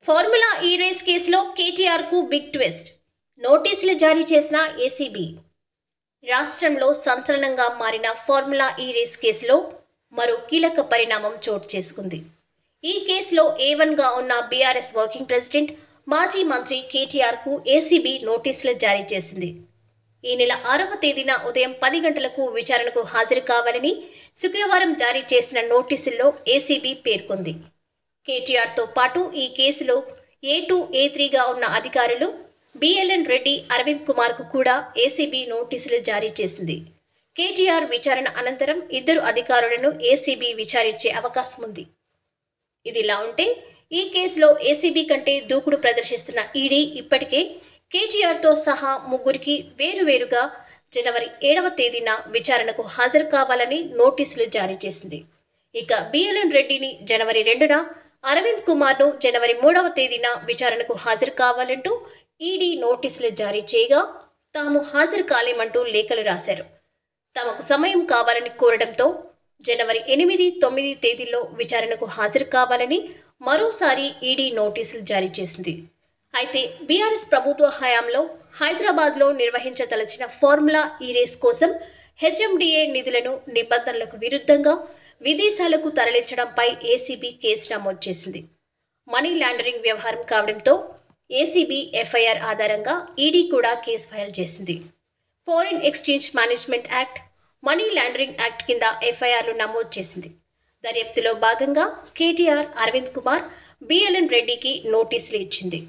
Formula ఈ race కేసులో కేటీఆర్ కు బిగ్ ట్విస్ట్. నోటీసులు జారీ చేసిన ఏసీబీ. రాష్ట్రంలో సంచలనంగా మారిన ఫార్ములా ఈ రేస్ కేసులో మరో కీలక పరిణామం చోటు చేసుకుంది. ఈ కేసులో A1గా ఉన్న బీఆర్ఎస్ వర్కింగ్ ప్రెసిడెంట్, మాజీ మంత్రి కేటీఆర్ కు ఏసీబీ నోటీసులు జారీ చేసింది. ఈ నెల 6వ తేదీన ఉదయం 10 గంటలకు విచారణకు హాజరు కావాలని శుక్రవారం జారీ చేసిన నోటీసుల్లో ఏసీబీ పేర్కొంది. కేటీఆర్తో పాటు ఈ కేసులో A2, A3గా ఉన్న అధికారులు BLN రెడ్డి, అరవింద్ కుమార్కు కూడా ఏసీబీ నోటీసులు జారీ చేసింది. కేటీఆర్ విచారణ అనంతరం ఇద్దరు అధికారులను ఏసీబీ విచారించే అవకాశం ఉంది. ఇదిలా ఉంటే ఈ కేసులో ఏసీబీ కంటే దూకుడు ప్రదర్శిస్తున్న ఈడీ ఇప్పటికే కేటీఆర్తో సహా ముగ్గురికి వేరువేరుగా జనవరి 7వ తేదీన విచారణకు హాజరు కావాలని నోటీసులు జారీ చేసింది. ఇక BLN రెడ్డిని జనవరి 2న, అరవింద్ కుమార్ను జనవరి 3వ తేదీన విచారణకు హాజరు కావాలంటూ ఈడీ నోటీసులు జారీ చేయగా తాము హాజరు కాలేమంటూ లేఖలు రాశారు. తమకు సమయం కావాలని కోరడంతో జనవరి 8, 9 తేదీల్లో విచారణకు హాజరు కావాలని మరోసారి ఈడీ నోటీసులు జారీ చేసింది. అయితే బీఆర్ఎస్ ప్రభుత్వ హయాంలో హైదరాబాద్లో నిర్వహించదలచిన ఫార్ములా ఈ రేస్ కోసం హెచ్ఎండిఏ నిధులను నిబంధనలకు విరుద్ధంగా విదేశాలకు తరలించడంపై ఏసీబీ కేసు నమోదు చేసింది. మనీ లాండరింగ్ వ్యవహారం కావడంతో ఏసీబీ ఎఫ్ఐఆర్ ఆధారంగా ఈడీ కూడా కేసు ఫైల్ చేసింది. Foreign exchange management act, money laundering act కింద ఎఫ్ఐఆర్లు నమోదు చేసింది. దర్యాప్తులో భాగంగా కేటీఆర్, అరవింద్ కుమార్, BLN రెడ్డికి నోటీసులు ఇచ్చింది.